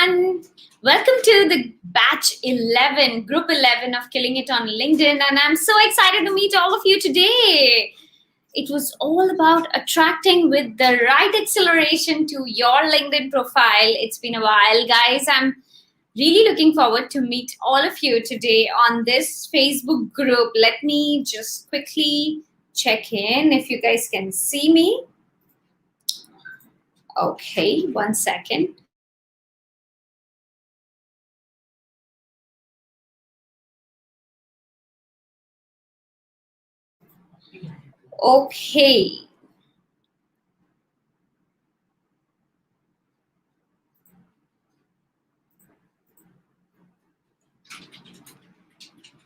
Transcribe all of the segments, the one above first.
everyone. Welcome to the batch 11, group 11 of Killing It on LinkedIn. And I'm so excited to meet all of you today. It was all about attracting with the right acceleration to your LinkedIn profile. It's been a while, guys. I'm really looking forward to meet all of you today on this Facebook group. Let me just quickly check in if you guys can see me. Okay, 1 second. Okay.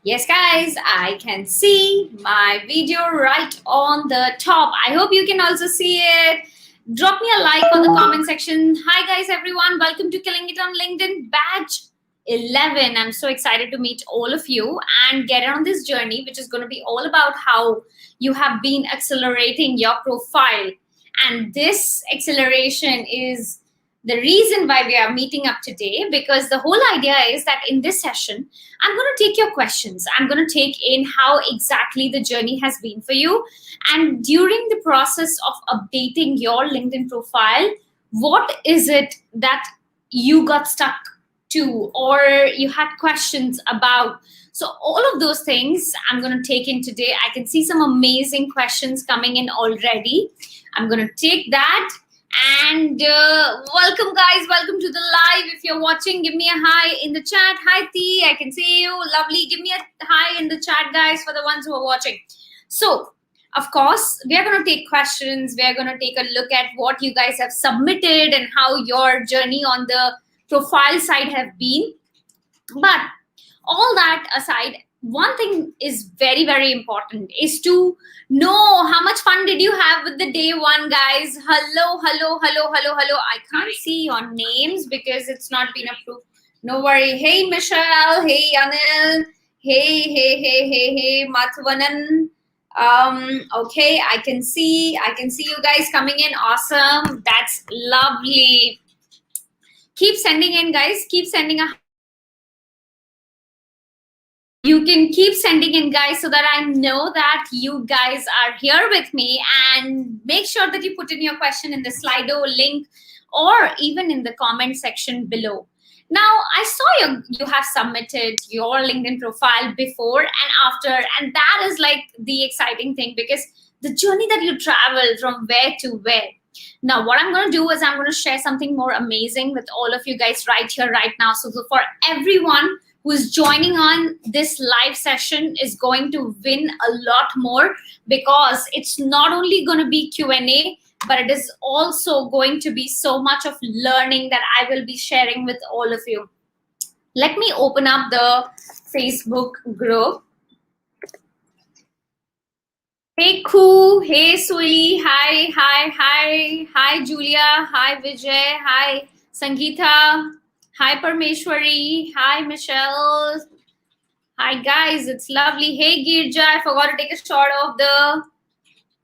Yes, guys, I can see my video right on the top. I hope you can also see it. Drop me a like on the comment section. Hi, guys, everyone. Welcome to Killing It on LinkedIn batch 11. I'm so excited to meet all of you and get on this journey, which is going to be all about how you have been accelerating your profile. And this acceleration is the reason why we are meeting up today, because the whole idea is that in this session, I'm going to take your questions. I'm going to take in how exactly the journey has been for you. And during the process of updating your LinkedIn profile, what is it that you got stuck to or you had questions about? So all of those things I'm going to take in today. I can see some amazing questions coming in already. I'm going to take that. And welcome, guys. Welcome to the live. If you're watching, give me a hi in the chat. Hi, T. I can see you. Lovely. Give me a hi in the chat, guys, for the ones who are watching. So, of course, we are going to take questions. We are going to take a look at what you guys have submitted and how your journey on the profile side have been. But all that aside, one thing is very, very important is to know how much fun did you have with the day one, guys. Hello. I can't see your names because it's not been approved. No worry. Hey, Michelle. Hey, Anil. Hey, Mathuvanan. Okay, I can see you guys coming in. Awesome. That's lovely. Keep sending in, guys. Keep sending a You can keep sending in, guys, so that I know that you guys are here with me, and make sure that you put in your question in the Slido link or even in the comment section below. Now, I saw you have submitted your LinkedIn profile before and after, and that is like the exciting thing, because the journey that you travel from where to where. Now, what I'm going to do is I'm going to share something more amazing with all of you guys right here, right now. So for everyone who is joining on this live session is going to win a lot more, because it's not only going to be Q&A, but it is also going to be so much of learning that I will be sharing with all of you. Let me open up the Facebook group. Hey, Ku. Hey, Suli. Hi, Julia. Hi, Vijay. Hi, Sangeeta. Hi, Parmeshwari. Hi, Michelle. Hi, guys. It's lovely. Hey, Girja. I forgot to take a shot of the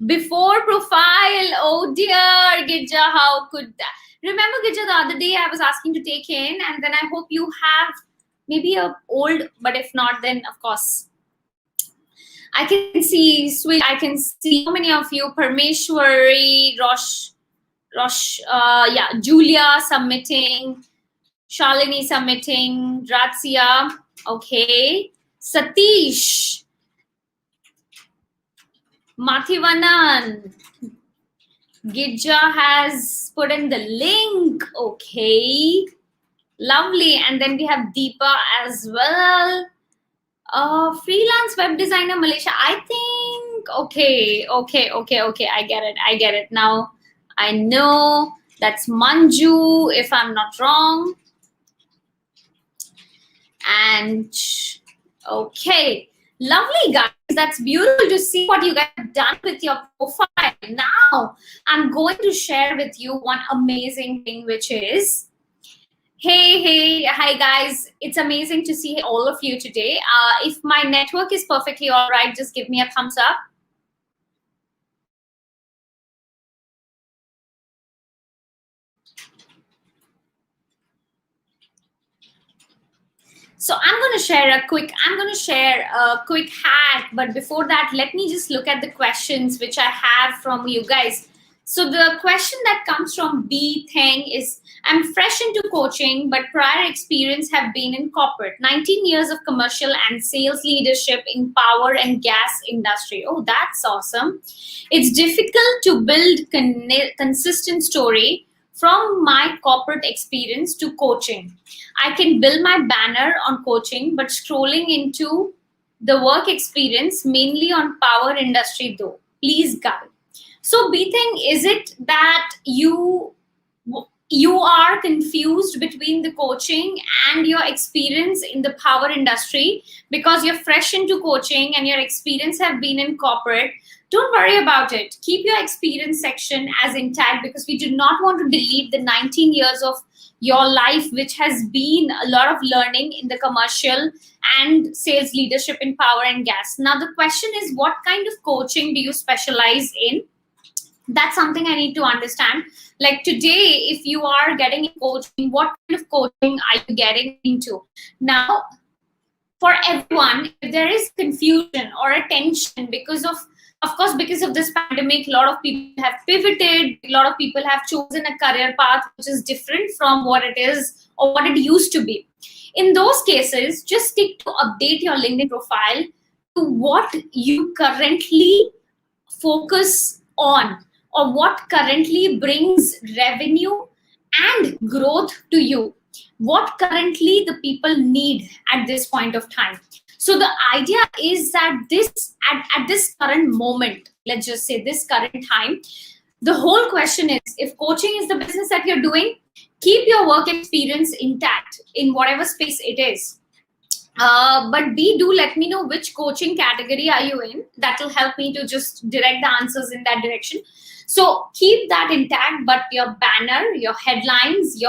before profile. Oh, dear, Girja. How could that? Remember, Girja, the other day I was asking to take in, and then I hope you have maybe a old, but if not, then of course. I can see Sweet. I can see so many of you. Parmeshwari, Julia submitting. Shalini submitting, Razia, okay. Satish, Mathivanan, Gidja has put in the link, okay. Lovely, and then we have Deepa as well. Freelance web designer, Malaysia, I think, okay, I get it. Now, I know that's Manju, if I'm not wrong. And okay, lovely, guys. That's beautiful to see what you guys have done with your profile. Now, I'm going to share with you one amazing thing, which is, hi, guys. It's amazing to see all of you today. If my network is perfectly all right, just give me a thumbs up. So I'm going to share a quick hack. But before that, let me just look at the questions which I have from you guys. So the question that comes from B Thing is, I'm fresh into coaching, but prior experience have been in corporate. 19 years of commercial and sales leadership in power and gas industry. Oh, that's awesome. It's difficult to build consistent story from my corporate experience to coaching. I can build my banner on coaching, but scrolling into the work experience mainly on power industry though. Please guide. So B thing, is it that you are confused between the coaching and your experience in the power industry because you're fresh into coaching and your experience have been in corporate? Don't worry about it. Keep your experience section as intact because we do not want to delete the 19 years of your life, which has been a lot of learning in the commercial and sales leadership in power and gas. Now, the question is, what kind of coaching do you specialize in? That's something I need to understand. Like today, if you are getting coaching, what kind of coaching are you getting into? Now, for everyone, if there is confusion or a tension of course, because of this pandemic, a lot of people have pivoted, a lot of people have chosen a career path which is different from what it is or what it used to be. In those cases, just stick to update your LinkedIn profile to what you currently focus on or what currently brings revenue and growth to you, what currently the people need at this point of time. So the idea is that this at this current moment, let's just say this current time, the whole question is, if coaching is the business that you're doing, keep your work experience intact in whatever space it is. But B, do let me know which coaching category are you in. That will help me to just direct the answers in that direction. So keep that intact, but your banner, your headlines,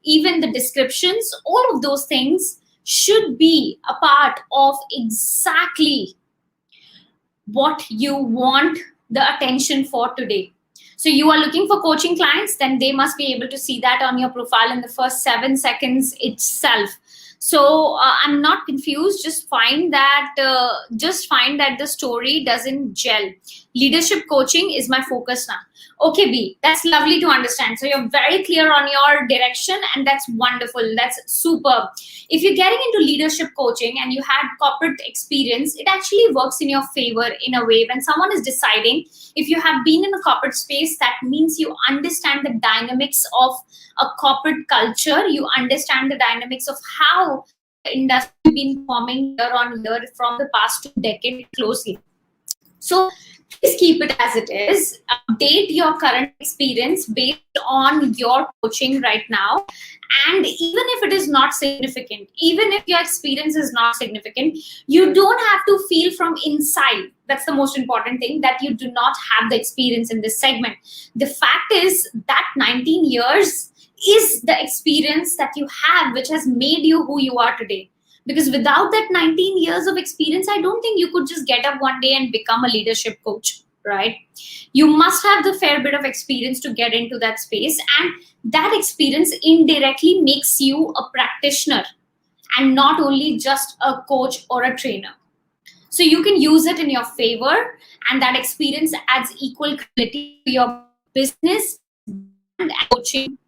even the descriptions, all of those things should be a part of exactly what you want the attention for today. So you are looking for coaching clients, then they must be able to see that on your profile in the first 7 seconds itself. So I'm not confused. Just find that the story doesn't gel. Leadership coaching is my focus now. Okay, B, that's lovely to understand. So you're very clear on your direction, and that's wonderful. That's superb. If you're getting into leadership coaching and you had corporate experience, it actually works in your favor in a way. When someone is deciding, if you have been in a corporate space, that means you understand the dynamics of a corporate culture. You understand the dynamics of how the industry has been forming year on year from the past 2 decades closely. So please keep it as it is. Update your current experience based on your coaching right now. And even if it is not significant, even if your experience is not significant, you don't have to feel from inside. That's the most important thing, that you do not have the experience in this segment. The fact is that 19 years is the experience that you have, which has made you who you are today. Because without that 19 years of experience, I don't think you could just get up one day and become a leadership coach, right? You must have the fair bit of experience to get into that space. And that experience indirectly makes you a practitioner and not only just a coach or a trainer. So you can use it in your favor, and that experience adds equal credibility to your business and coaching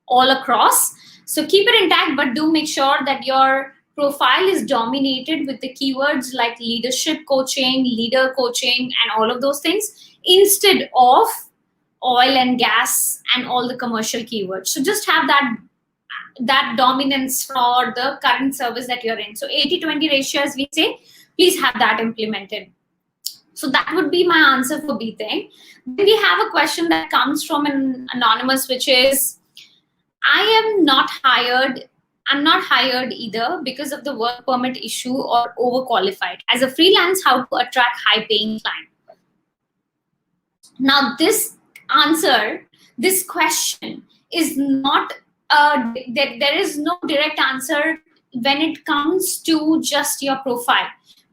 all across. So keep it intact, but do make sure that your profile is dominated with the keywords like leadership coaching, leader coaching, and all of those things, instead of oil and gas and all the commercial keywords. So just have that dominance for the current service that you're in. So 80-20 ratio, as we say, please have that implemented. So that would be my answer for B thing. Then we have a question that comes from an anonymous, which is, I'm not hired either because of the work permit issue or overqualified. As a freelance, how to attract high paying client? Now, this question is not, there is no direct answer when it comes to just your profile.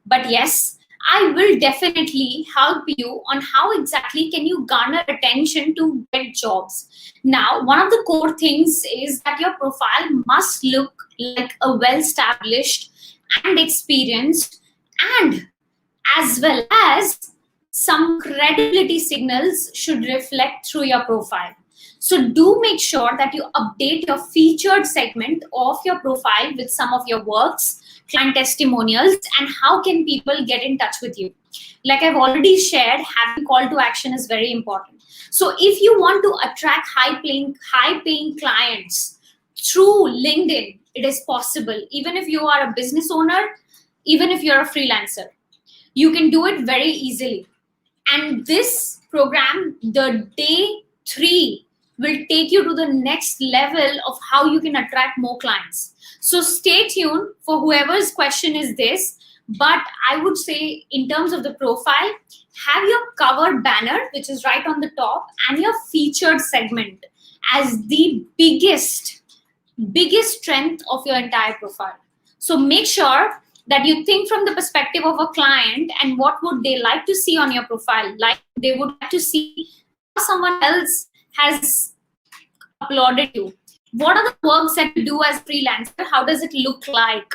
But yes, I will definitely help you on how exactly can you garner attention to get jobs. Now, one of the core things is that your profile must look like a well established and experienced, and as well as some credibility signals should reflect through your profile. So do make sure that you update your featured segment of your profile with some of your works, client testimonials, and how can people get in touch with you. Like I've already shared, having call to action is very important. So if you want to attract high paying clients through LinkedIn, it is possible. Even if you are a business owner, even if you're a freelancer, you can do it very easily. And this program, the day 3, will take you to the next level of how you can attract more clients. So stay tuned for whoever's question is this. But I would say, in terms of the profile, have your cover banner, which is right on the top, and your featured segment as the biggest strength of your entire profile. So make sure that you think from the perspective of a client and what would they like to see on your profile. Like they would like to see how someone else has applauded you. What are the works that you do as freelancer? How does it look like?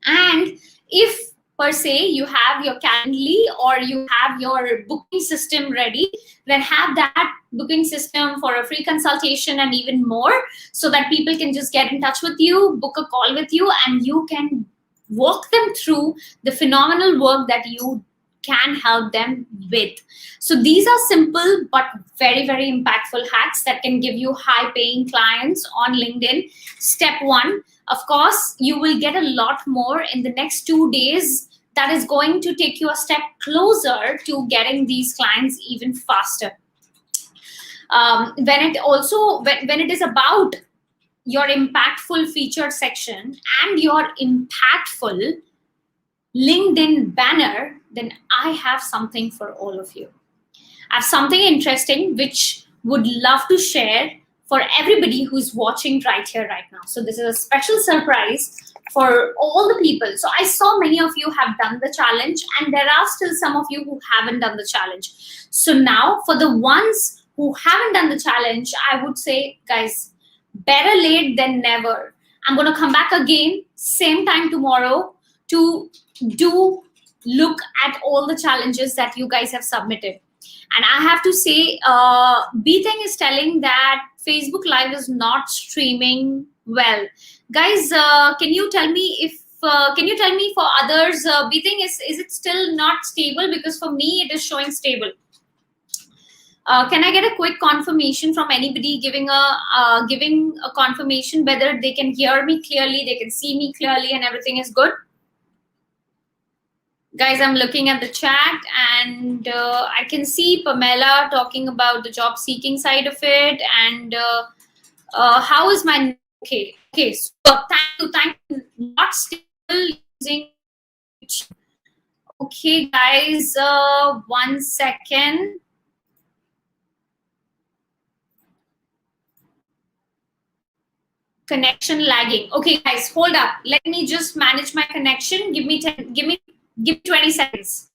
And if per se you have your Calendly or you have your booking system ready, then have that booking system for a free consultation and even more, so that people can just get in touch with you, book a call with you, and you can walk them through the phenomenal work that you can help them with. So these are simple but very, very impactful hacks that can give you high paying clients on LinkedIn. Step 1, of course, you will get a lot more in the next 2 days. That is going to take you a step closer to getting these clients even faster. When it is about your impactful featured section and your impactful LinkedIn banner, then I have something for all of you. I have something interesting which would love to share for everybody who's watching right here, right now. So this is a special surprise for all the people. So I saw many of you have done the challenge, and there are still some of you who haven't done the challenge. So now for the ones who haven't done the challenge, I would say, guys, better late than never. I'm going to come back again, same time tomorrow, to do look at all the challenges that you guys have submitted. And I have to say, B-Thing is telling that Facebook Live is not streaming well. Guys, can you tell me for others, B-Thing, is it still not stable? Because for me, it is showing stable. Can I get a quick confirmation from anybody giving a confirmation whether they can hear me clearly, they can see me clearly, and everything is good? Guys, I'm looking at the chat, and I can see Pamela talking about the job seeking side of it. And how is my okay? So thank you. Not still using. Okay, guys, 1 second. Connection lagging. Okay, guys, hold up. Let me just manage my connection. Give me 20 seconds.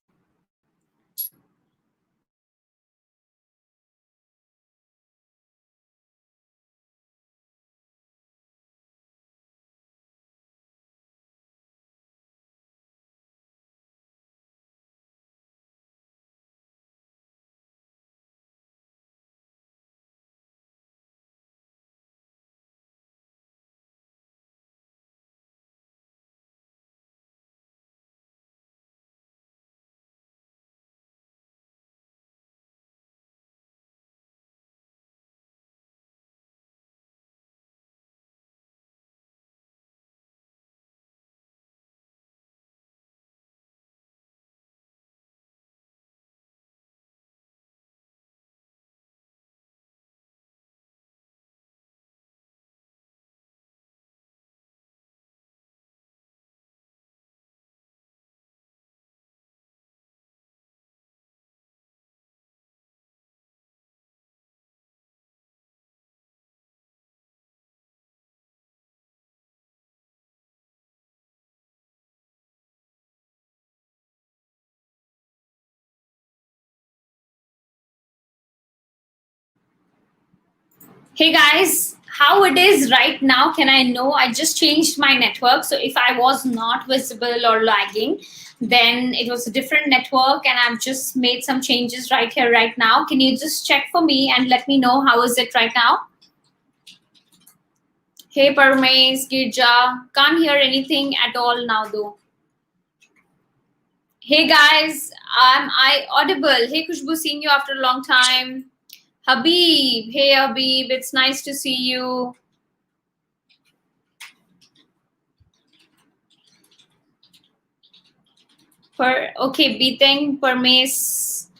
Hey guys, how it is right now? Can I know? I just changed my network. So if I was not visible or lagging, then it was a different network and I've just made some changes right here, right now. Can you just check for me and let me know how is it right now? Hey Parmes, Girja, can't hear anything at all now though. Hey guys, am I audible? Hey Kushbu, seeing you after a long time. Habib, hey Habib, it's nice to see you. Okay, Beating, Parmes.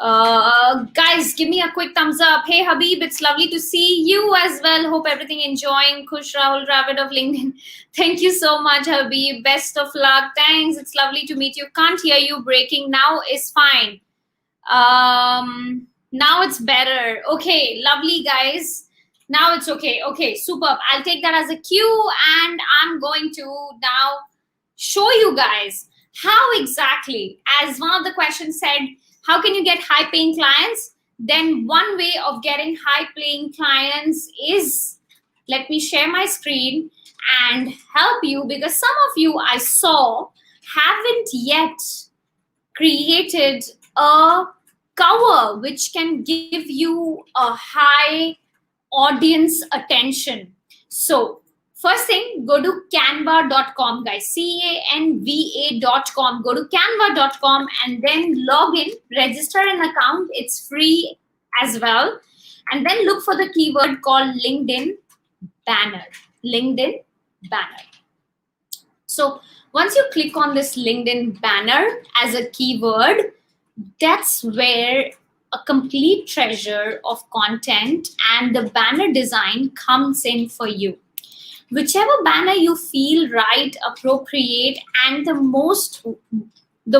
Guys, give me a quick thumbs up. Hey Habib, it's lovely to see you as well. Hope everything enjoying. Kush Rahul Dravid of LinkedIn. Thank you so much, Habib. Best of luck. Thanks. It's lovely to meet you. Can't hear you. Breaking now is fine. Now it's better. Okay, lovely guys. Now it's okay. Okay, superb. I'll take that as a cue and I'm going to now show you guys how exactly, as one of the questions said, how can you get high paying clients? Then one way of getting high paying clients is, let me share my screen and help you, because some of you I saw haven't yet created a cover which can give you a high audience attention. So first thing, go to canva.com, guys. canva.com. Go to canva.com and then log in, register an account. It's free as well. And then look for the keyword called LinkedIn banner. LinkedIn banner. So once you click on this LinkedIn banner as a keyword, that's where a complete treasure of content and the banner design comes in for you. Whichever banner you feel right, appropriate, and the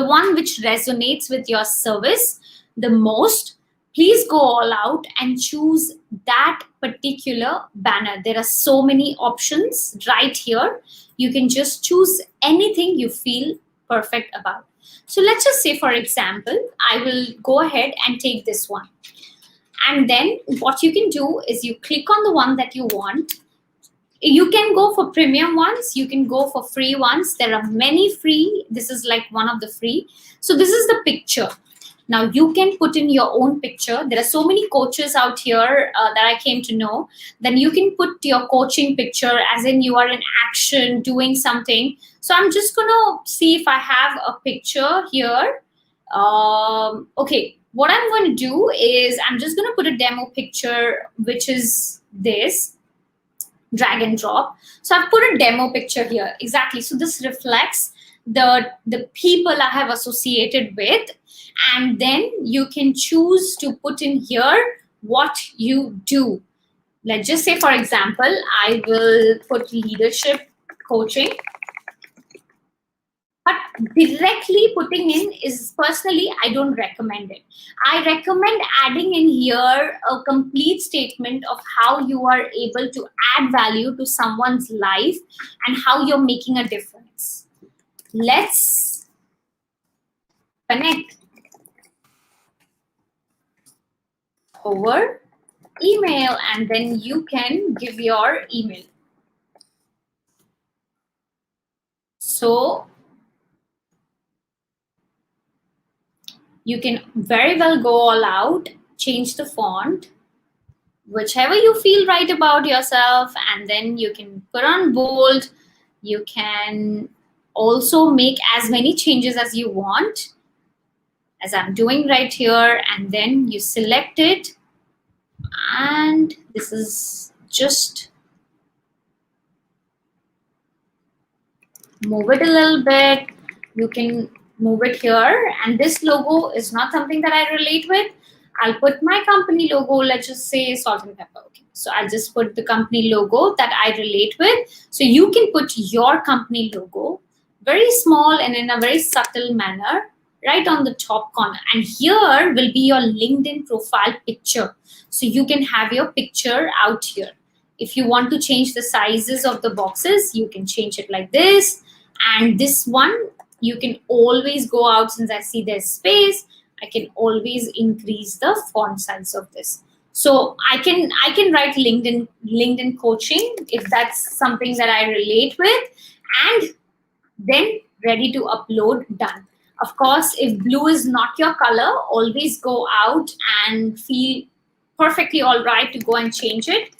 one which resonates with your service the most, please go all out and choose that particular banner. There are so many options right here. You can just choose anything you feel perfect about. So let's just say, for example, I will go ahead and take this one. And then what you can do is you click on the one that you want. You can go for premium ones. You can go for free ones. There are many free. This is like one of the free. So this is the picture. Now you can put in your own picture. There are so many coaches out here that I came to know. Then you can put your coaching picture as in you are in action doing something. So I'm just going to see if I have a picture here. Okay, what I'm going to do is I'm just going to put a demo picture, which is this. Drag and drop. So I've put a demo picture here. Exactly. So this reflects the people I have associated with. And then you can choose to put in here what you do. Let's just say, for example, I will put leadership coaching. But directly putting in is, personally, I don't recommend it. I recommend adding in here a complete statement of how you are able to add value to someone's life and how you're making a difference. Let's connect over email, and then you can give your email. So you can very well go all out, change the font, whichever you feel right about yourself, and then you can put on bold. You can also make as many changes as you want, as I'm doing right here, and then you select it. And this is just move it a little bit. You can move it here, and this logo is not something that I relate with. I'll put my company logo, let's just say Salt and Pepper. Okay. So I'll just put the company logo that I relate with. So you can put your company logo very small and in a very subtle manner right on the top corner. And here will be your LinkedIn profile picture. So you can have your picture out here. If you want to change the sizes of the boxes, you can change it like this. And this one, you can always go out, since I see there's space, I can always increase the font size of this. So I can write LinkedIn coaching if that's something that I relate with, and then ready to upload, done. Of course, if blue is not your color, always go out and feel perfectly all right to go and change it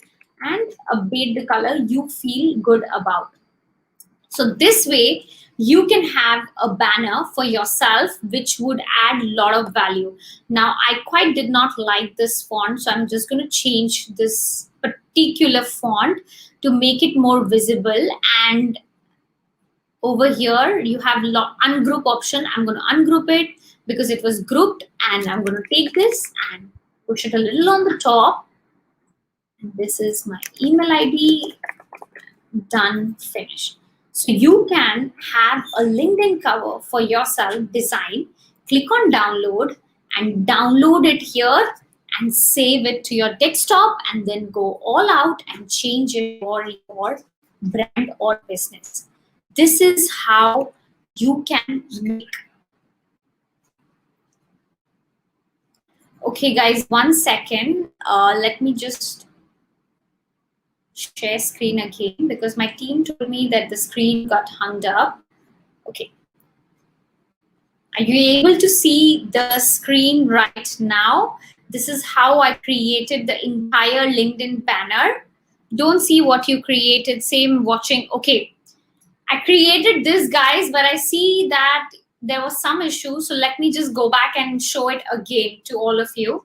and update the color you feel good about. So this way, you can have a banner for yourself, which would add a lot of value. Now, I quite did not like this font, so I'm just going to change this particular font to make it more visible. And over here, you have ungroup option. I'm going to ungroup it because it was grouped, and I'm going to take this and push it a little on the top. And this is my email ID. Done, finished. So you can have a LinkedIn cover for yourself design. Click on download and download it here and save it to your desktop, and then go all out and change it for your brand or business. This is how you can make. Okay, guys, 1 second. Let me just share screen again because my team told me that the screen got hung up. Okay. Are you able to see the screen right now? This is how I created the entire LinkedIn banner. Don't see what you created, same watching. Okay. I created this, guys, but I see that there was some issue. So let me just go back and show it again to all of you.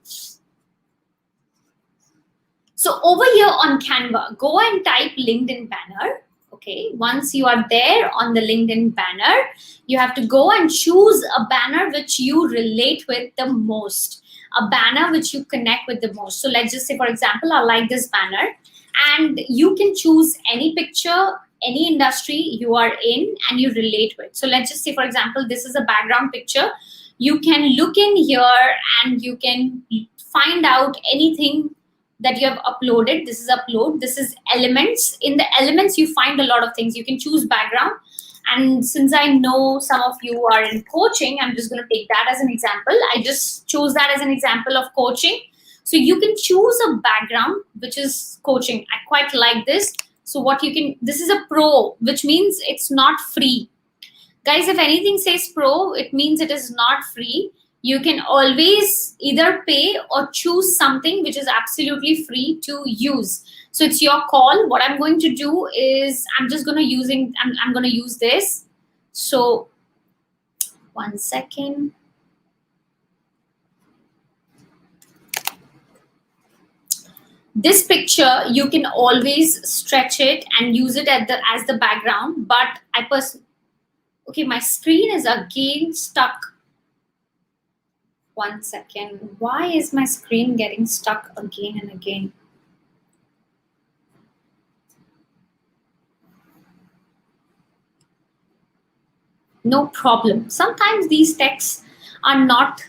So over here on Canva, go and type LinkedIn banner. Okay, once you are there on the LinkedIn banner, you have to go and choose a banner which you relate with the most, a banner which you connect with the most. So let's just say, for example, I like this banner, and you can choose any picture, any industry you are in and you relate with. So let's just say, for example, this is a background picture. You can look in here and you can find out anything that you have uploaded. This is upload. This is elements. In the elements, you find a lot of things. You can choose background. And since I know some of you are in coaching, I'm just going to take that as an example. I just chose that as an example of coaching. So you can choose a background, which is coaching. I quite like this. So what you can, this is a pro, which means it's not free. Guys, if anything says pro, it means it is not free. You can always either pay or choose something which is absolutely free to use. So it's your call. What I'm going to do is I'm just going to I'm going to use this. So 1 second. This picture, you can always stretch it and use it as the background. But okay, my screen is again stuck. 1 second. Why is my screen getting stuck again and again? No problem. Sometimes these texts are not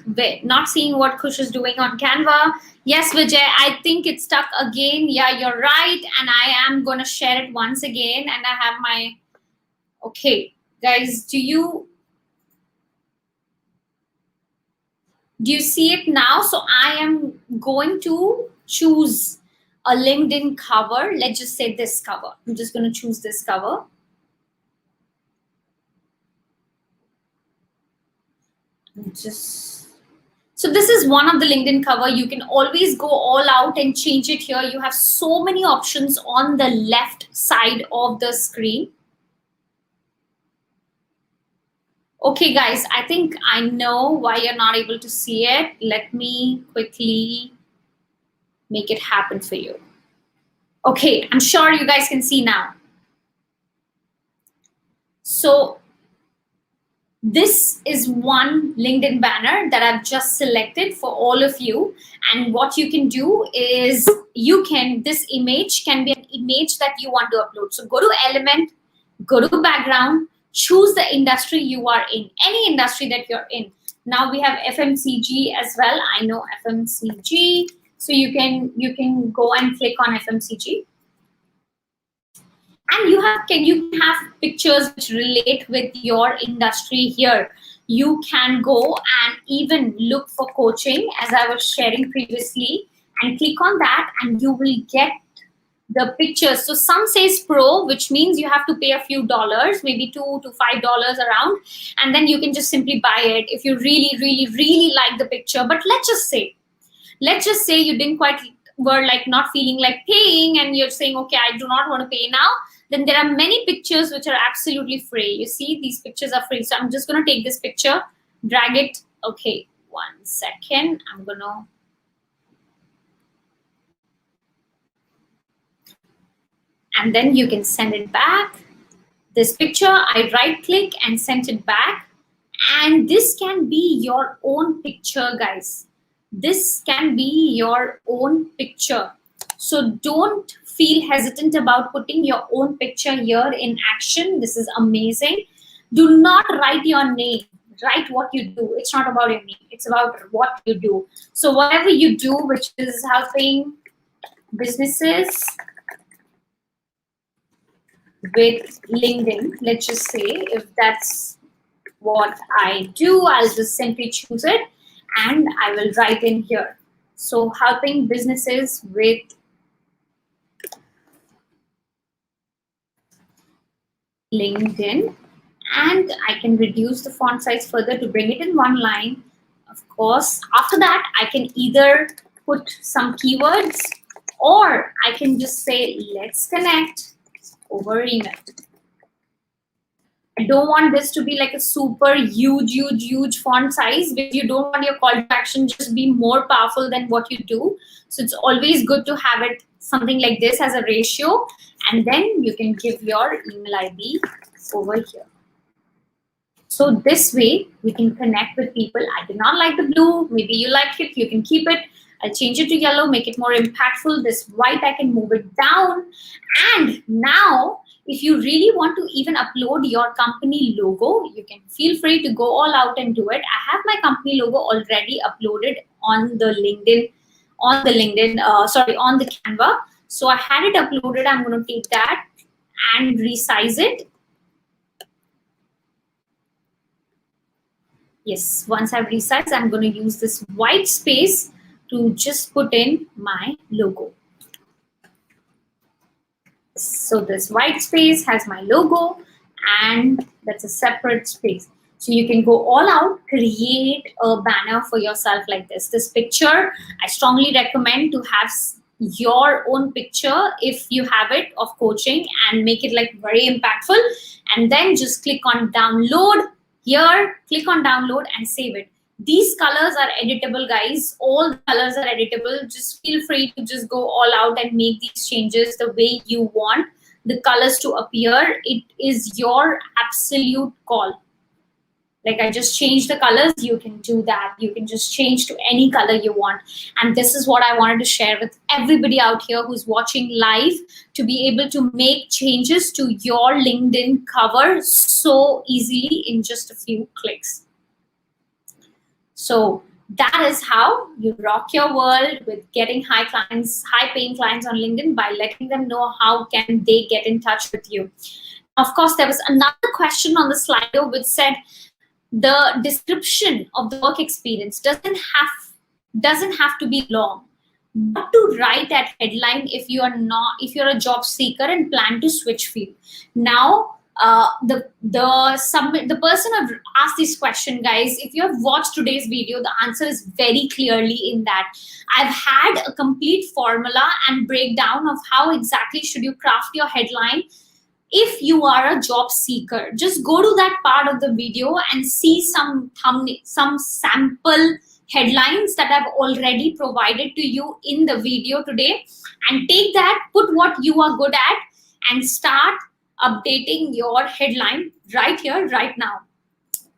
seeing what Kush is doing on Canva. Yes, Vijay, I think it's stuck again. Yeah, you're right. And I am going to share it once again. And I have my, okay, guys, do you see it now? So I am going to choose a LinkedIn cover. Let's just say this cover. I'm just going to choose this cover. So this is one of the LinkedIn cover. You can always go all out and change it here. You have so many options on the left side of the screen. Okay, guys, I think I know why you're not able to see it. Let me quickly make it happen for you. Okay, I'm sure you guys can see now. So this is one LinkedIn banner that I've just selected for all of you. And what you can do is this image can be an image that you want to upload. So go to element, go to background, choose the industry you are in, any industry that you're in. Now we have FMCG as well. I know FMCG. So you can go and click on FMCG. And you can have pictures which relate with your industry here. You can go and even look for coaching, as I was sharing previously, and click on that, and you will get the pictures. So some says pro, which means you have to pay a few dollars, maybe $2 to $5 around, and then you can just simply buy it if you really like the picture. But let's just say you didn't quite, were like not feeling like paying, and you're saying, okay, I do not want to pay now. Then there are many pictures which are absolutely free. You see, these pictures are free. So I'm just going to take this picture, drag it. Okay, 1 second. I'm going to, and then you can send it back. This picture, I right click and send it back. And this can be your own picture, guys. This can be your own picture. So don't feel hesitant about putting your own picture here in action. This is amazing. Do not write your name. Write what you do. It's not about your name. It's about what you do. So whatever you do, which is helping businesses with LinkedIn, let's just say, if that's what I do, I'll just simply choose it and I will write in here. So helping businesses with LinkedIn, and I can reduce the font size further to bring it in one line. Of course, after that, I can either put some keywords, or I can just say, let's connect over email. I don't want this to be like a super huge font size, because you don't want your call to action just be more powerful than what you do. So it's always good to have it something like this as a ratio, and then you can give your email ID over here. So this way we can connect with people. I did not like the blue, maybe you like it, you can keep it. I'll change it to yellow, make it more impactful. This white, I can move it down. And now, if you really want to even upload your company logo, you can feel free to go all out and do it. I have my company logo already uploaded on the LinkedIn, on the Canva. So I had it uploaded. I'm going to take that and resize it. Yes, once I've resized, I'm going to use this white space to just put in my logo. So this white space has my logo, and that's a separate space. So you can go all out, create a banner for yourself like this. This picture, I strongly recommend to have your own picture if you have it of coaching, and make it like very impactful. And then just click on download here, click on download and save it. These colors are editable, guys. All the colors are editable. Just feel free to just go all out and make these changes the way you want the colors to appear. It is your absolute call. Like I just changed the colors, you can do that. You can just change to any color you want. And this is what I wanted to share with everybody out here who's watching live, to be able to make changes to your LinkedIn cover so easily in just a few clicks. So that is how you rock your world with getting high paying clients on LinkedIn, by letting them know how can they get in touch with you. Of course, there was another question on the Slido which said the description of the work experience doesn't have to be long. What to write at headline if you're a job seeker and plan to switch field? Now, the person who asked this question, guys, if you have watched today's video, the answer is very clearly in that. I've had a complete formula and breakdown of how exactly should you craft your headline if you are a job seeker. Just go to that part of the video and see some sample headlines that I've already provided to you in the video today, and take that, put what you are good at, and start updating your headline right here, right now.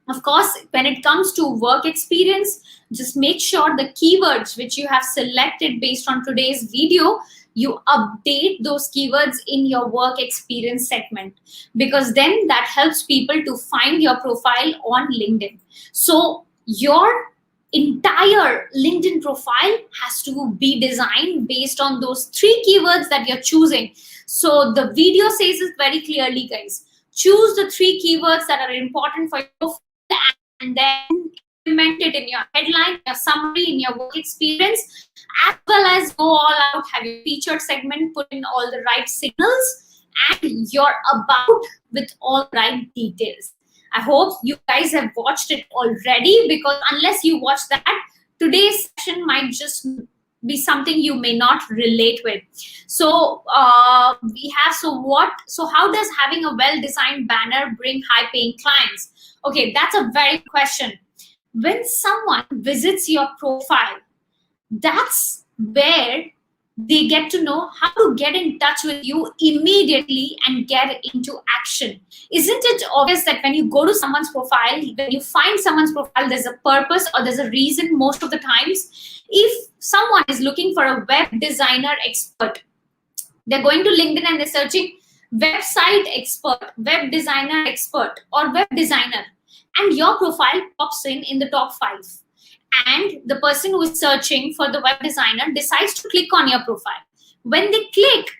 Of course, when it comes to work experience, just make sure the keywords which you have selected based on today's video, you update those keywords in your work experience segment, because then that helps people to find your profile on LinkedIn. So your entire LinkedIn profile has to be designed based on those 3 keywords that you're choosing. So the video says it very clearly, guys. Choose the 3 keywords that are important for your profile, and then implement it in your headline, your summary, in your work experience, as well as go all out, have your featured segment, put in all the right signals, and your about with all the right details. I hope you guys have watched it already, because unless you watch that, today's session might just be something you may not relate with. So so how does having a well-designed banner bring high-paying clients? Okay, that's a very good question. When someone visits your profile, that's where they get to know how to get in touch with you immediately and get into action. Isn't it obvious that when you go to someone's profile, when you find someone's profile, there's a purpose or there's a reason most of the times? If someone is looking for a web designer expert, they're going to LinkedIn and they're searching website expert, web designer expert, or web designer, and your profile pops in the top 5. And the person who is searching for the web designer decides to click on your profile. When they click,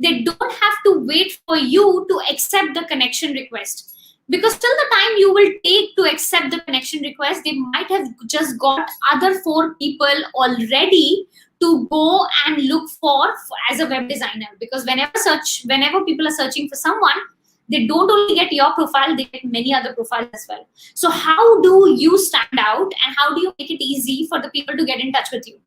they don't have to wait for you to accept the connection request, because till the time you will take to accept the connection request, they might have just got other 4 people already to go and look for as a web designer. Because whenever people are searching for someone, they don't only get your profile, they get many other profiles as well. So how do you stand out, and how do you make it easy for the people to get in touch with you?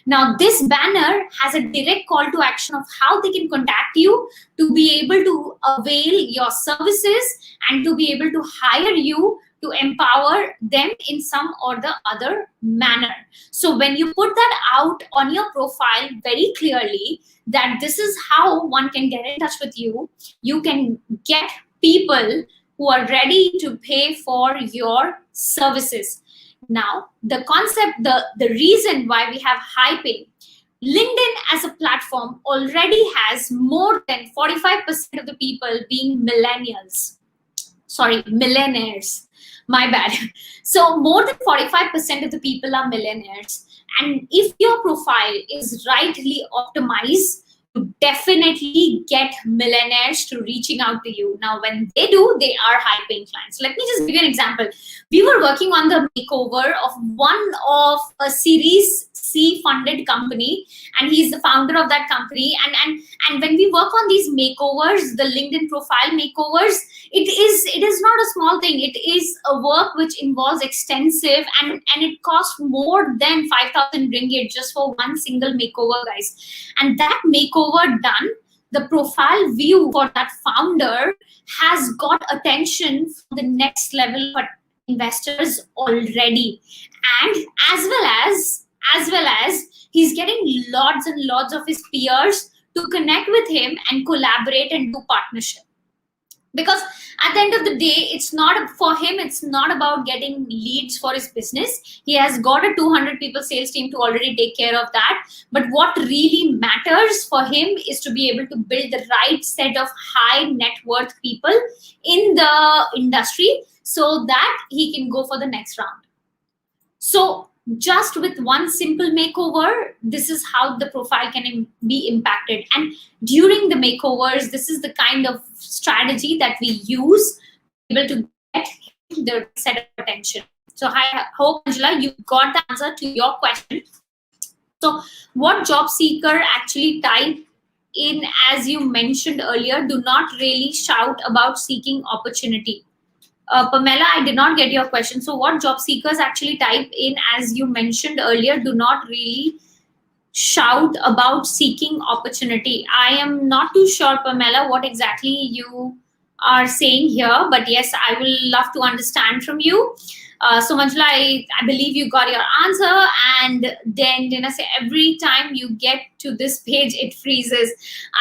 Now, this banner has a direct call to action of how they can contact you to be able to avail your services and to be able to hire you to empower them in some or the other manner. So when you put that out on your profile very clearly, that this is how one can get in touch with you, you can get people who are ready to pay for your services. Now, the concept, the reason why we have high pay, LinkedIn as a platform already has more than 45% of the people being millennials. Sorry, millionaires. My bad. So more than 45% of the people are millionaires. And if your profile is rightly optimized, you definitely get millionaires to reaching out to you. Now, when they do, they are high-paying clients. Let me just give you an example. We were working on the makeover of one of a Series C funded company, and he's the founder of that company. And when we work on these makeovers, the LinkedIn profile makeovers, it is not a small thing. It is a work which involves extensive, and it costs more than 5,000 ringgit just for one single makeover, guys. And that makeover done, the profile view for that founder has got attention from the next level of investors already. And as well as he's getting lots and lots of his peers to connect with him and collaborate and do partnership. Because at the end of the day, it's not for him, it's not about getting leads for his business. He has got a 200 people sales team to already take care of that. But what really matters for him is to be able to build the right set of high net worth people in the industry so that he can go for the next round. So just with one simple makeover, this is how the profile can be impacted. And during the makeovers, this is the kind of strategy that we use to be able to get the set of attention. So I hope, Angela, you got the answer to your question. So what job seeker actually type in, as you mentioned earlier, do not really shout about seeking opportunity. Pamela, I did not get your question. So what job seekers actually type in, as you mentioned earlier, do not really shout about seeking opportunity. I am not too sure, Pamela, what exactly you are saying here, but yes, I will love to understand from you. So Manjula, I believe you got your answer, and then Dina say every time you get to this page, it freezes.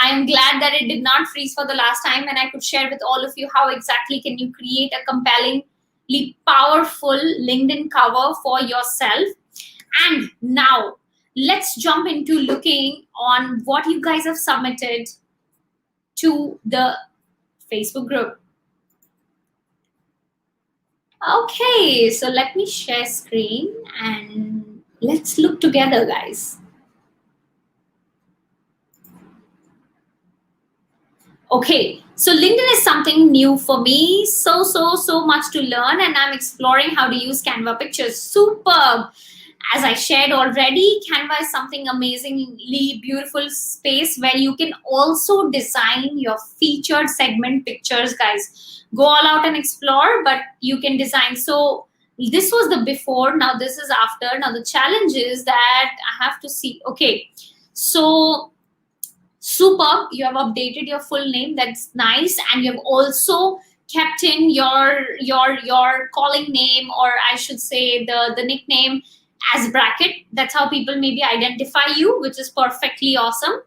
I am glad that it did not freeze for the last time, and I could share with all of you how exactly can you create a compellingly powerful LinkedIn cover for yourself. And now let's jump into looking on what you guys have submitted to the Facebook group. Okay, so let me share screen and let's look together, guys. Okay, so LinkedIn is something new for me. So much to learn, and I'm exploring how to use Canva pictures. Superb. As I shared already, Canva is something amazingly beautiful space where you can also design your featured segment pictures, guys. Go all out and explore, but you can design. So this was the before, now this is after. Now the challenge is that I have to see. Okay, so superb, you have updated your full name, that's nice, and you have also kept in your calling name, or I should say the nickname as bracket. That's how people maybe identify you, which is perfectly awesome.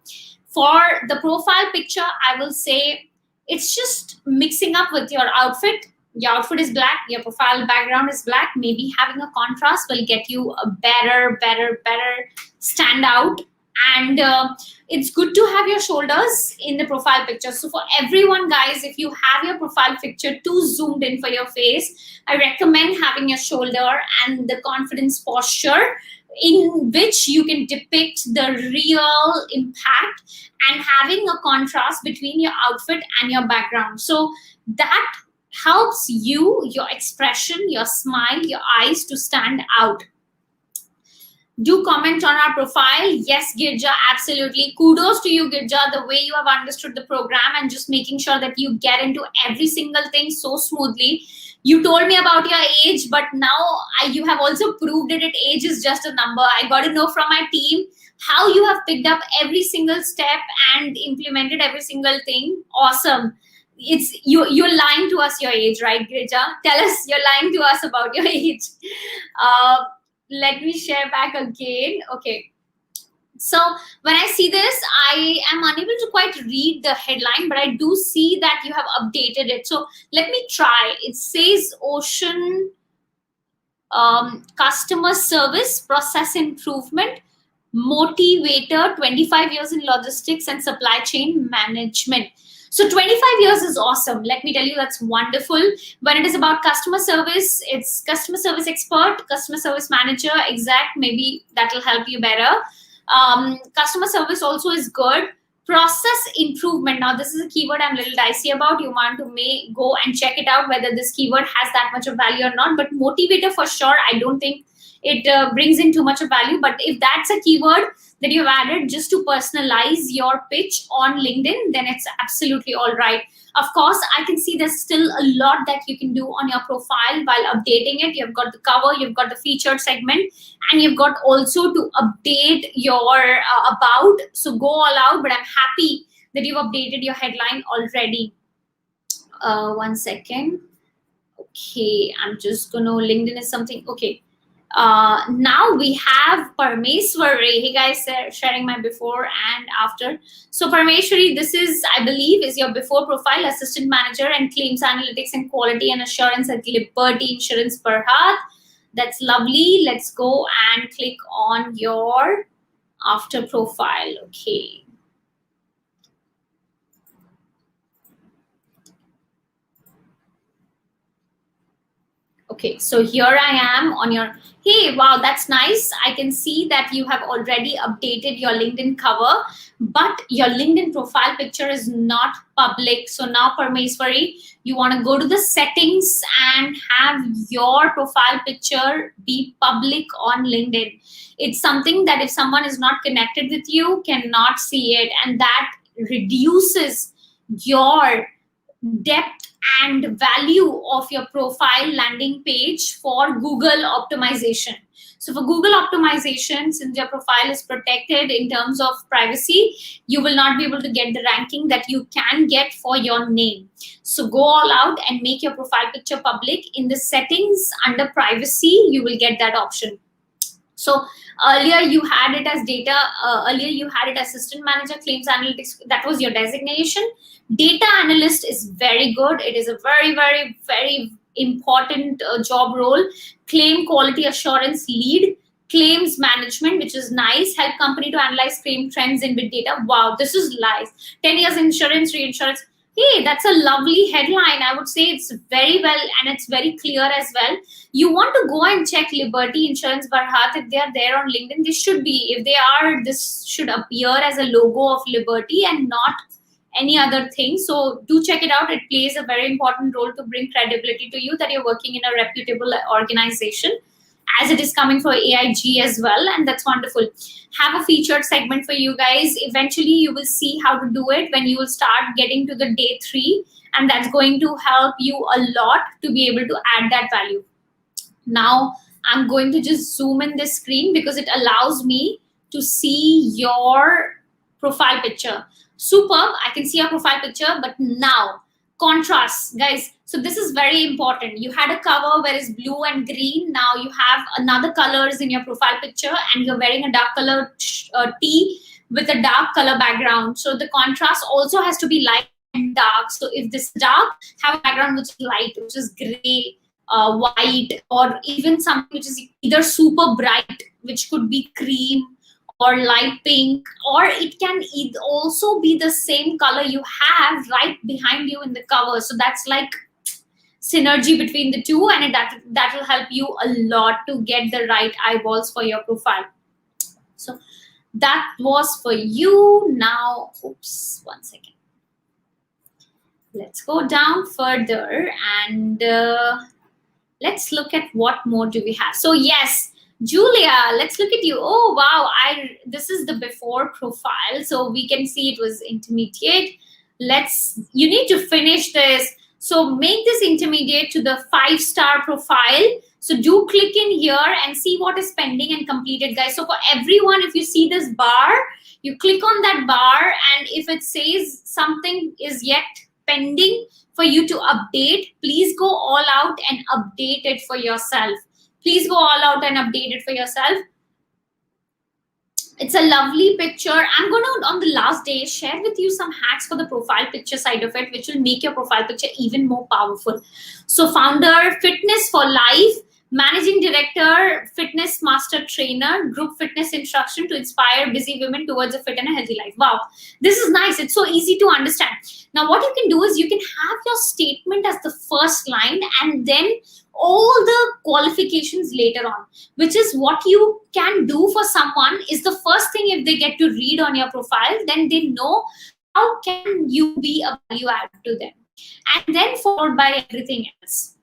For the profile picture, I will say it's just mixing up with your outfit. Your outfit is black, your profile background is black. Maybe having a contrast will get you a better standout. And it's good to have your shoulders in the profile picture. So for everyone, guys, if you have your profile picture too zoomed in for your face, I recommend having your shoulder and the confidence posture in which you can depict the real impact, and having a contrast between your outfit and your background. So that helps you, your expression, your smile, your eyes to stand out. Do comment on our profile. Yes, Girja, absolutely. Kudos to you, Girja, the way you have understood the program and just making sure that you get into every single thing so smoothly. You told me about your age, but now you have also proved it. Age is just a number. I got to know from my team how you have picked up every single step and implemented every single thing. Awesome. It's you're lying to us your age, right, Girja? Tell us, you're lying to us about your age. Let me share back again. Okay, so when I see this, I am unable to quite read the headline, but I do see that you have updated it. So let me try. It says Ocean customer service process improvement motivator, 25 years in logistics and supply chain management. So 25 years is awesome. Let me tell you, that's wonderful. When it is about customer service, it's customer service expert, customer service manager, exact. Maybe that will help you better. Customer service also is good. Process improvement. Now, this is a keyword I'm a little dicey about. You want to go and check it out whether this keyword has that much of value or not. But motivator for sure, I don't think it brings in too much of value. But if that's a keyword that you've added just to personalize your pitch on LinkedIn, then it's absolutely all right. Of course, I can see there's still a lot that you can do on your profile while updating it. You've got the cover, you've got the featured segment, and you've got also to update your about. So go all out, but I'm happy that you've updated your headline already. 1 second. Okay, I'm just gonna, LinkedIn is something, okay. Now we have Parmeshwari. Hey guys, sharing my before and after. So Parmeshwari, this is, I believe, is your before profile, assistant manager and claims analytics and quality and assurance at Liberty Insurance Berhad. That's lovely. Let's go and click on your after profile. Okay. Okay, so here I am on your, hey, wow, that's nice. I can see that you have already updated your LinkedIn cover, but your LinkedIn profile picture is not public. So now, Parmeshwari, you want to go to the settings and have your profile picture be public on LinkedIn. It's something that if someone is not connected with you, cannot see it, and that reduces your depth and value of your profile landing page for Google optimization. So for Google optimization, since your profile is protected in terms of privacy, you will not be able to get the ranking that you can get for your name. So go all out and make your profile picture public. In the settings under privacy, you will get that option. So earlier you had it as data, earlier you had it assistant manager, claims analytics, that was your designation. Data analyst is very good. It is a very important job role. Claim quality assurance lead, claims management, which is nice. Help company to analyze claim trends in big data. Wow, this is nice. 10 years insurance, reinsurance. Hey, that's a lovely headline. I would say it's very well and it's very clear as well. You want to go and check Liberty Insurance Berhad. If they are there on LinkedIn, this should be. If they are, this should appear as a logo of Liberty and not any other thing. So do check it out. It plays a very important role to bring credibility to you that you're working in a reputable organization, as it is coming for AIG as well, and that's wonderful. Have a featured segment for you guys. Eventually you will see how to do it when you will start getting to the day 3, and that's going to help you a lot to be able to add that value. Now I'm going to just zoom in this screen because it allows me to see your profile picture. Superb, I can see your profile picture, but now contrast, guys. So this is very important. You had a cover where it's blue and green. Now you have another colors in your profile picture, and you're wearing a dark color tee with a dark color background. So the contrast also has to be light and dark. So if this is dark, have a background which is light, which is gray, white, or even something which is either super bright, which could be cream or light pink, or it can also be the same color you have right behind you in the cover. So that's like synergy between the two, and that will help you a lot to get the right eyeballs for your profile. So that was for you. Now, oops, one second. Let's go down further and let's look at what more do we have. So yes, Julia, let's look at you. Oh wow, this is the before profile, so we can see it was intermediate. You need to finish this. So make this intermediate to the 5-star profile. So do click in here and see what is pending and completed, guys. So for everyone, if you see this bar, you click on that bar, and if it says something is yet pending for you to update, please go all out and update it for yourself. Please go all out and update it for yourself. It's a lovely picture. I'm going to, on the last day, share with you some hacks for the profile picture side of it, which will make your profile picture even more powerful. So founder, fitness for life, managing director, fitness master trainer, group fitness instruction to inspire busy women towards a fit and a healthy life. Wow, this is nice. It's so easy to understand. Now, what you can do is you can have your statement as the first line, and then all the qualifications later on, which is what you can do for someone is the first thing. If they get to read on your profile, then they know how can you be a value add to them, and then followed by everything else.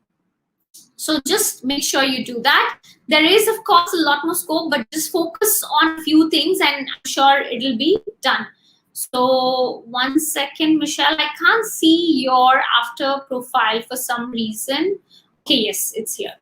So just make sure you do that. There is, of course, a lot more scope, but just focus on a few things and I'm sure it'll be done. So one second, Michelle, I can't see your after profile for some reason. Okay, yes, it's here.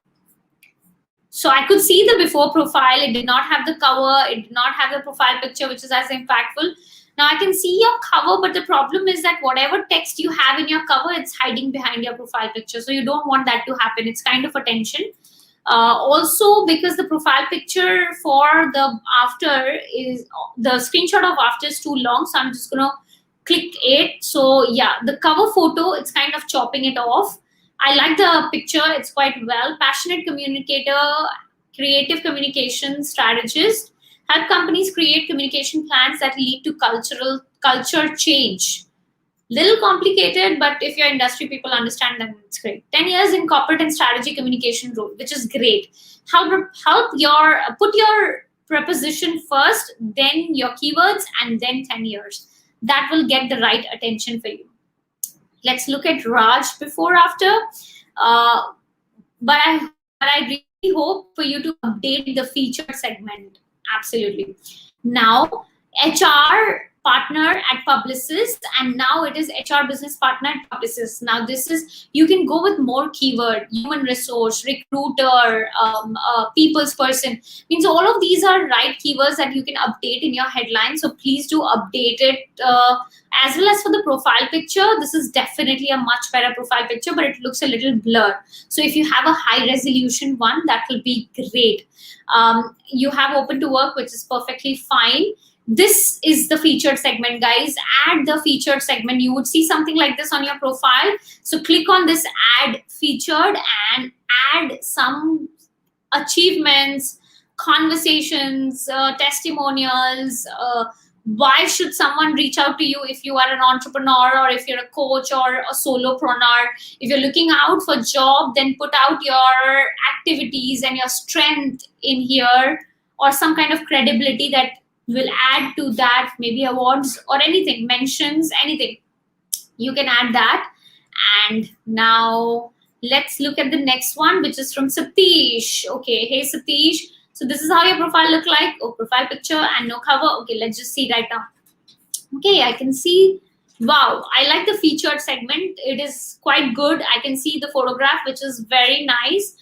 So I could see the before profile. It did not have the cover. It did not have the profile picture, which is as impactful. Now I can see your cover, but the problem is that whatever text you have in your cover, it's hiding behind your profile picture. So you don't want that to happen. It's kind of a tension. Also, because the profile picture for the after is, the screenshot of after is too long. So I'm just going to click it. So yeah, the cover photo, it's kind of chopping it off. I like the picture. It's quite well. Passionate communicator, creative communication strategist. Help companies create communication plans that lead to culture change. Little complicated, but if your industry people understand, then it's great. 10 years in corporate and strategy communication role, which is great. Put your preposition first, then your keywords, and then 10 years. That will get the right attention for you. Let's look at Raj before after. But I really hope for you to update the featured segment. Absolutely. Now, HR partner at Publicis, and now it is HR business partner at Publicis. Now this is, you can go with more keyword, human resource, recruiter, people's person. Means all of these are right keywords that you can update in your headline. So please do update it. As well as for the profile picture, this is definitely a much better profile picture, but it looks a little blurred. So if you have a high resolution one, that will be great. You have open to work, which is perfectly fine. This is the featured segment, guys. Add the featured segment. You would see something like this on your profile. So click on this add featured and add some achievements, conversations, testimonials. Why should someone reach out to you if you are an entrepreneur or if you're a coach or a solopreneur? If you're looking out for a job, then put out your activities and your strength in here, or some kind of credibility that will add to that, maybe awards or anything, mentions, anything. You can add that. And now let's look at the next one, which is from Satish. Okay, hey Satish. So this is how your profile look like. Oh, profile picture and no cover. Okay, let's just see right now. Okay, I can see. Wow, I like the featured segment. It is quite good. I can see the photograph, which is very nice.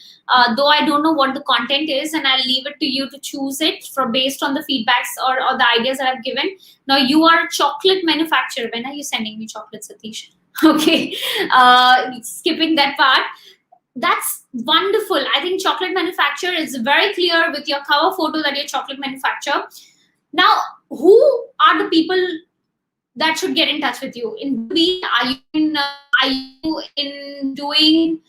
Though I don't know what the content is, and I'll leave it to you to choose it from based on the feedbacks or the ideas that I've given. Now, you are a chocolate manufacturer. When are you sending me chocolate, Satish? Okay, skipping that part. That's wonderful. I think chocolate manufacturer is very clear with your cover photo that you're chocolate manufacturer. Now, who are the people that should get in touch with you? In B, are you in doing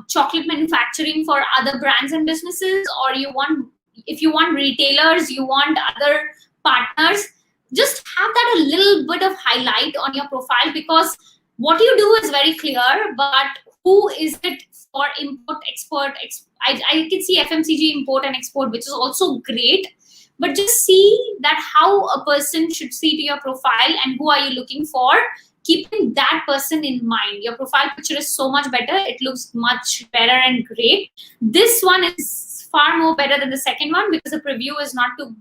chocolate manufacturing for other brands and businesses, or you want, if you want retailers, you want other partners, just have that a little bit of highlight on your profile, because what you do is very clear, but who is it for? Import, export, I can see FMCG, import and export, which is also great. But just see that how a person should see to your profile and who are you looking for, keeping that person in mind. Your profile picture is so much better. It looks much better and great. This one is far more better than the second one because the preview is not too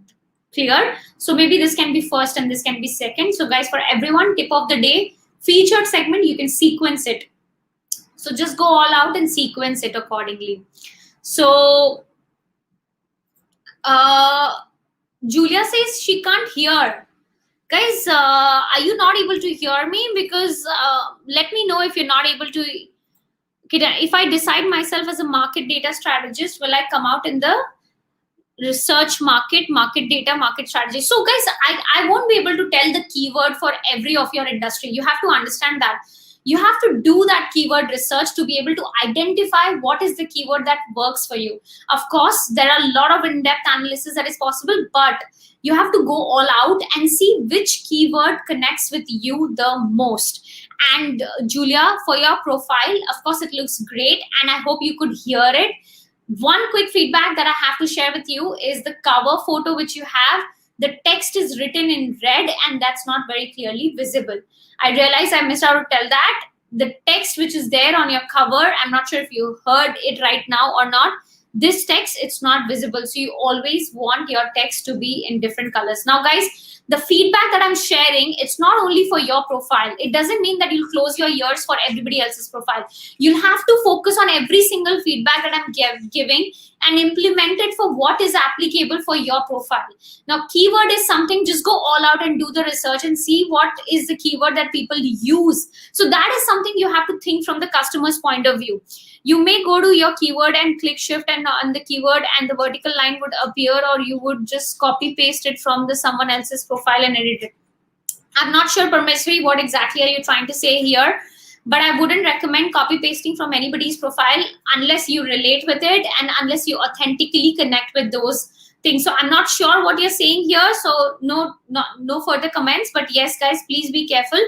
clear. So maybe this can be first and this can be second. So guys, for everyone, tip of the day, featured segment, you can sequence it. So just go all out and sequence it accordingly. So, Julia says she can't hear. Guys, are you not able to hear me? Because let me know if you're not able to. If I decide myself as a market data strategist, will I come out in the research market data, market strategy? So guys, I won't be able to tell the keyword for every of your industry. You have to understand that. You have to do that keyword research to be able to identify what is the keyword that works for you. Of course, there are a lot of in-depth analysis that is possible, but you have to go all out and see which keyword connects with you the most. And Julia, for your profile, of course, it looks great, and I hope you could hear it. One quick feedback that I have to share with you is the cover photo which you have, the text is written in red and that's not very clearly visible. I realize I missed out to tell that. The text which is there on your cover, I'm not sure if you heard it right now or not. This text, it's not visible. So you always want your text to be in different colors. Now guys, the feedback that I'm sharing, it's not only for your profile. It doesn't mean that you'll close your ears for everybody else's profile. You'll have to focus on every single feedback that I'm giving and implement it for what is applicable for your profile. Now, keyword is something, just go all out and do the research and see what is the keyword that people use. So that is something you have to think from the customer's point of view. You may go to your keyword and click shift and on the keyword and the vertical line would appear, or you would just copy paste it from the someone else's profile and edit it. I'm not sure, Parmeshwari, what exactly are you trying to say here, but I wouldn't recommend copy pasting from anybody's profile unless you relate with it and unless you authentically connect with those things. So I'm not sure what you're saying here. So no further comments, but yes, guys, please be careful.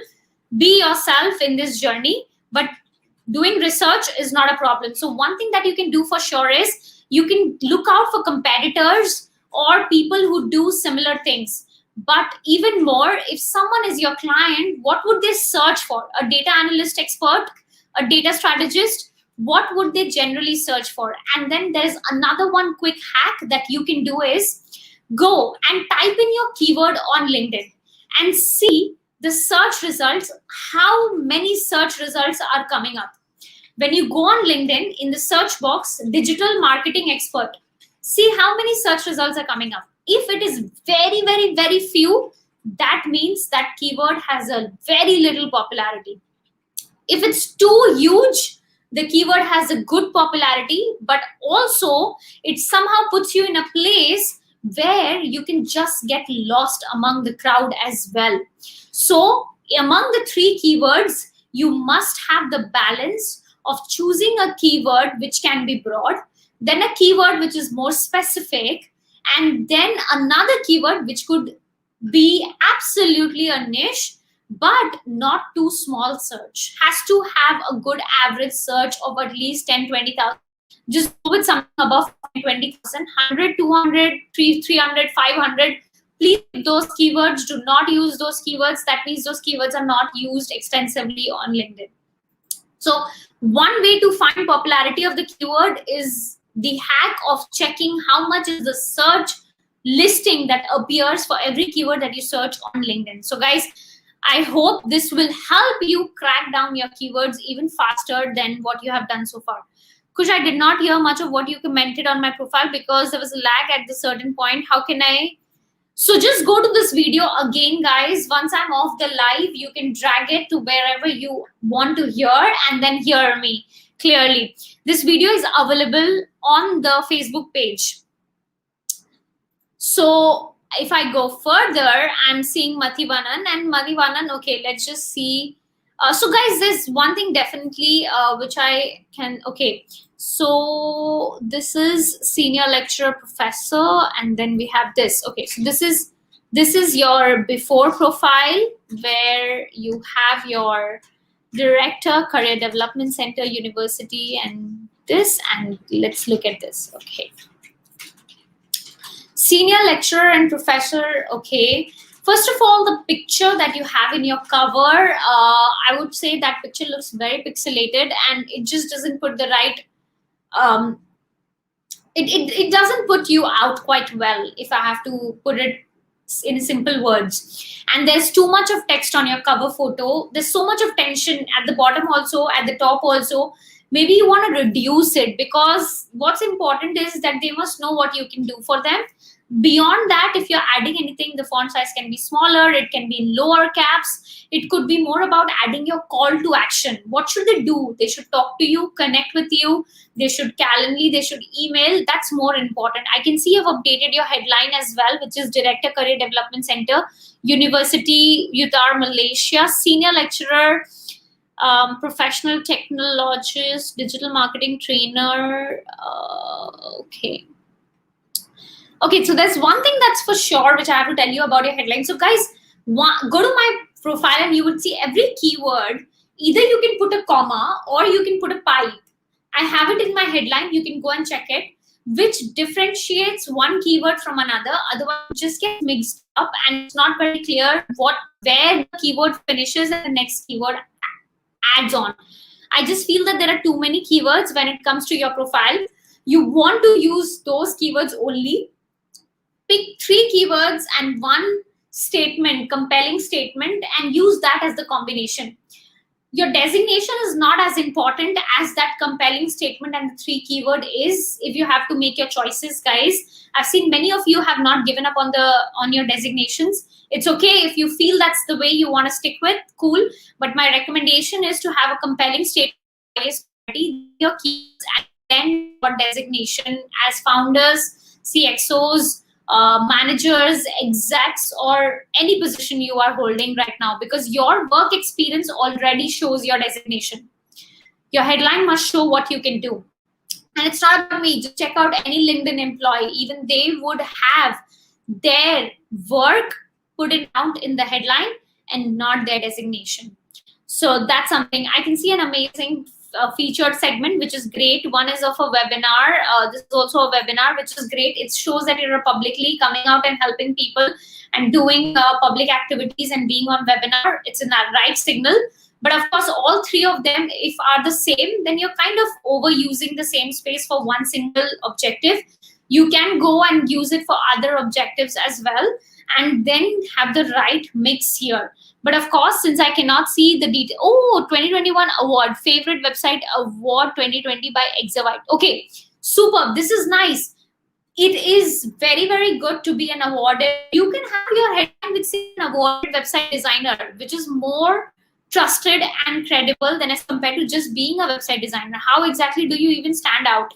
Be yourself in this journey, but doing research is not a problem. So one thing that you can do for sure is you can look out for competitors or people who do similar things. But even more, if someone is your client, what would they search for? A data analyst expert, a data strategist, what would they generally search for? And then there's another one quick hack that you can do is go and type in your keyword on LinkedIn and see the search results, how many search results are coming up. When you go on LinkedIn, in the search box, digital marketing expert, see how many search results are coming up. If it is very, very, very few, that means that keyword has a very little popularity. If it's too huge, the keyword has a good popularity, but also it somehow puts you in a place where you can just get lost among the crowd as well. So among the three keywords, you must have the balance of choosing a keyword which can be broad, then a keyword which is more specific, and then another keyword which could be absolutely a niche, but not too small search. Has to have a good average search of at least 10, 20,000. Just go with something above 20,000, 100, 200, 300, 500. please skip those keywords. Do not use those keywords. That means those keywords are not used extensively on LinkedIn. So one way to find popularity of the keyword is the hack of checking how much is the search listing that appears for every keyword that you search on LinkedIn. So guys, I hope this will help you crack down your keywords even faster than what you have done so far. Kush, I did not hear much of what you commented on my profile because there was a lag at the certain point. How can I? So just go to this video again, guys. Once I'm off the live, you can drag it to wherever you want to hear and then hear me clearly. This video is available on the Facebook page. So if I go further, I'm seeing Mathivanan and Mathivanan. Okay, let's just see. So guys, there's one thing definitely which I can, okay. So this is senior lecturer professor, and then we have this. Okay, so this is your before profile where you have your director, career development center, university, and this, and let's look at this. Okay. Senior lecturer and professor, okay. First of all, the picture that you have in your cover, I would say that picture looks very pixelated and it just doesn't put the right, it doesn't put you out quite well, if I have to put it in simple words. And there's too much of text on your cover photo. There's so much of tension at the bottom also, at the top also. Maybe you want to reduce it, because what's important is that they must know what you can do for them. Beyond that, if you're adding anything, the font size can be smaller, it can be in lower caps. It could be more about adding your call to action. What should they do? They should talk to you, connect with you, they should Calendly, they should email. That's more important. I can see you've updated your headline as well, which is Director Career Development Center, University Uttar, Malaysia, Senior Lecturer, Professional Technologist, Digital Marketing Trainer. Okay. Okay, so there's one thing that's for sure, which I have to tell you about your headline. So guys, go to my profile and you would see every keyword. Either you can put a comma or you can put a pipe. I have it in my headline. You can go and check it, which differentiates one keyword from another. Otherwise, it just gets mixed up and it's not very clear where the keyword finishes and the next keyword adds on. I just feel that there are too many keywords when it comes to your profile. You want to use those keywords only. Pick 3 keywords and one statement, compelling statement, and use that as the combination. Your designation is not as important as that compelling statement and the 3 keyword is, if you have to make your choices, guys. I've seen many of you have not given up on your designations. It's okay if you feel that's the way you want to stick with, cool. But my recommendation is to have a compelling statement, your keys, and then your designation as founders, CXOs, managers, execs, or any position you are holding right now, because your work experience already shows your designation. Your headline must show what you can do. And it's not about me. Just check out any LinkedIn employee. Even they would have their work put it out in the headline and not their designation. So that's something. I can see an amazing featured segment, which is great. One is of a webinar. This is also a webinar, which is great. It shows that you're publicly coming out and helping people and doing public activities and being on webinar. It's in that right signal. But of course, all 3 of them, if are the same, then you're kind of overusing the same space for one single objective. You can go and use it for other objectives as well, and then have the right mix here. But of course, since I cannot see the detail, 2021 award, favorite website award 2020 by Exavite. Okay, superb. This is nice. It is very, very good to be an awarded. You can have your headline with say an awarded website designer, which is more trusted and credible than as compared to just being a website designer. How exactly do you even stand out?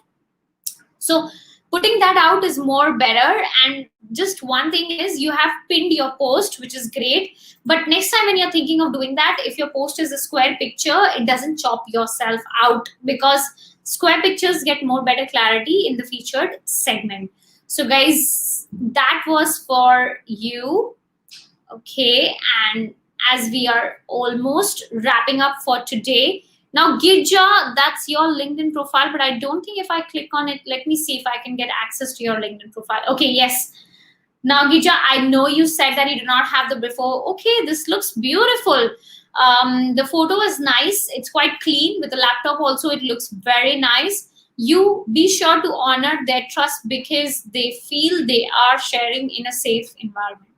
So putting that out is more better. And just one thing is you have pinned your post, which is great. But next time when you're thinking of doing that, if your post is a square picture, it doesn't chop yourself out, because square pictures get more better clarity in the featured segment. So guys, that was for you. Okay, and as we are almost wrapping up for today, now Girja, that's your LinkedIn profile, but I don't think if I click on it, let me see if I can get access to your LinkedIn profile. Okay, yes. Now, Gija, I know you said that you do not have the before. Okay, this looks beautiful. The photo is nice. It's quite clean. With the laptop also, it looks very nice. You be sure to honor their trust because they feel they are sharing in a safe environment.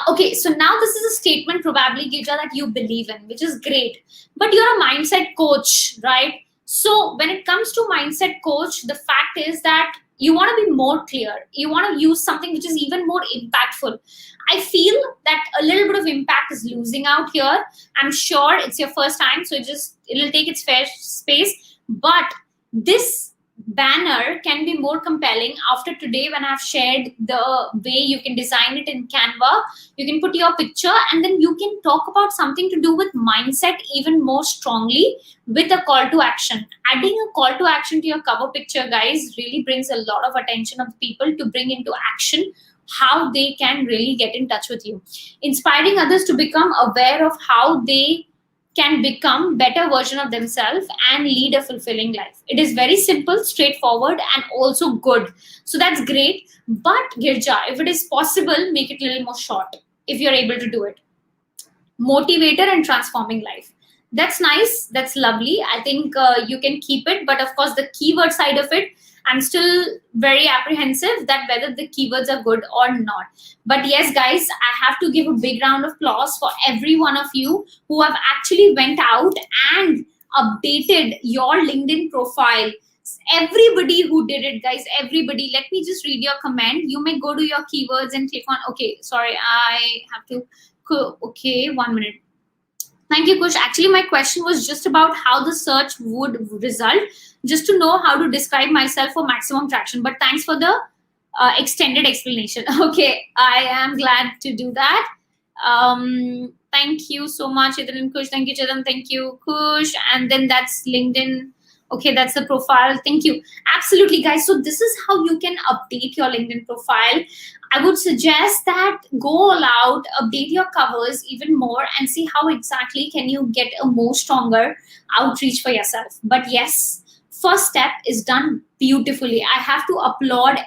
Okay, so now this is a statement probably, Gija, that you believe in, which is great. But you're a mindset coach, right? So when it comes to mindset coach, the fact is that you want to be more clear. You want to use something which is even more impactful. I feel that a little bit of impact is losing out here. I'm sure it's your first time, so it'll take its fair space. But this banner can be more compelling after today when I've shared the way you can design it in Canva. You can put your picture and then you can talk about something to do with mindset even more strongly with a call to action. Adding a call to action to your cover picture, guys, really brings a lot of attention of people to bring into action how they can really get in touch with you. Inspiring others to become aware of how they can become better version of themselves and lead a fulfilling life. It is very simple, straightforward, and also good. So that's great. But Girja, if it is possible, make it a little more short if you're able to do it. Motivator and transforming life. That's nice. That's lovely. I think you can keep it. But of course, the keyword side of it, I'm still very apprehensive that whether the keywords are good or not. But yes, guys, I have to give a big round of applause for every one of you who have actually went out and updated your LinkedIn profile. Everybody who did it, guys, everybody. Let me just read your comment. You may go to your keywords and click on, okay, sorry, I have to, okay, 1 minute. Thank you, Kush. Actually, my question was just about how the search would result, just to know how to describe myself for maximum traction. But thanks for the extended explanation. Okay, I am glad to do that. Thank you so much, Chetan and Kush. Thank you, Chetan. Thank you, Kush. And then that's LinkedIn. Okay, that's the profile. Thank you. Absolutely, guys. So this is how you can update your LinkedIn profile. I would suggest that go all out, update your covers even more and see how exactly can you get a more stronger outreach for yourself. But yes, first step is done beautifully. I have to applaud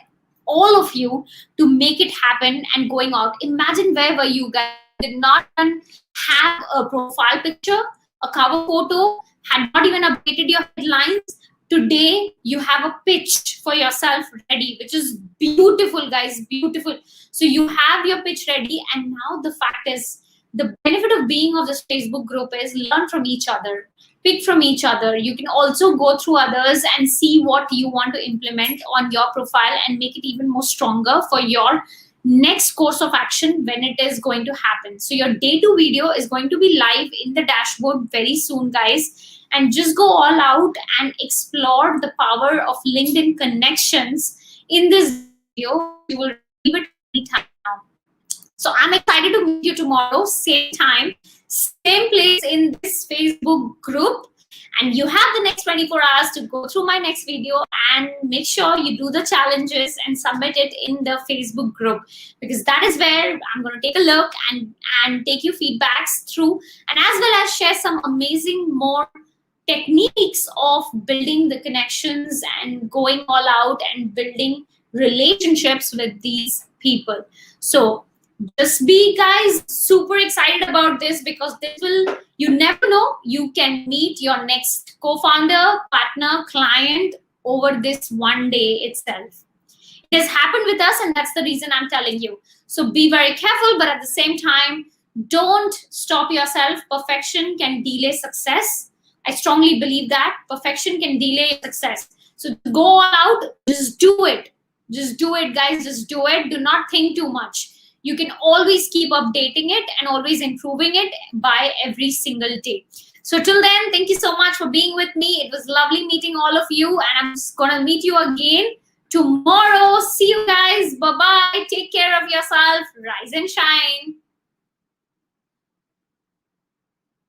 all of you to make it happen and going out. Imagine where were you guys, did not even have a profile picture, a cover photo, had not even updated your headlines. Today, you have a pitch for yourself ready, which is beautiful, guys, beautiful. So you have your pitch ready. And now the fact is, the benefit of being of this Facebook group is learn from each other, pick from each other. You can also go through others and see what you want to implement on your profile and make it even more stronger for your next course of action when it is going to happen. So your day 2 video is going to be live in the dashboard very soon, guys. And just go all out and explore the power of LinkedIn connections in this video. You will receive it anytime now. So I'm excited to meet you tomorrow, same time, same place in this Facebook group. And you have the next 24 hours to go through my next video and make sure you do the challenges and submit it in the Facebook group, because that is where I'm going to take a look and take your feedbacks through, and as well as share some amazing more techniques of building the connections and going all out and building relationships with these people. So just be, guys, super excited about this, because this will, you never know, you can meet your next co-founder, partner, client over this one day itself. It has happened with us, and that's the reason I'm telling you. So be very careful, but at the same time, don't stop yourself. Perfection can delay success. I strongly believe that perfection can delay success. So go all out, just do it. Just do it, guys, just do it. Do not think too much. You can always keep updating it and always improving it by every single day. So till then, thank you so much for being with me. It was lovely meeting all of you, and I'm just gonna meet you again tomorrow. See you guys. Bye-bye. Take care of yourself. Rise and shine.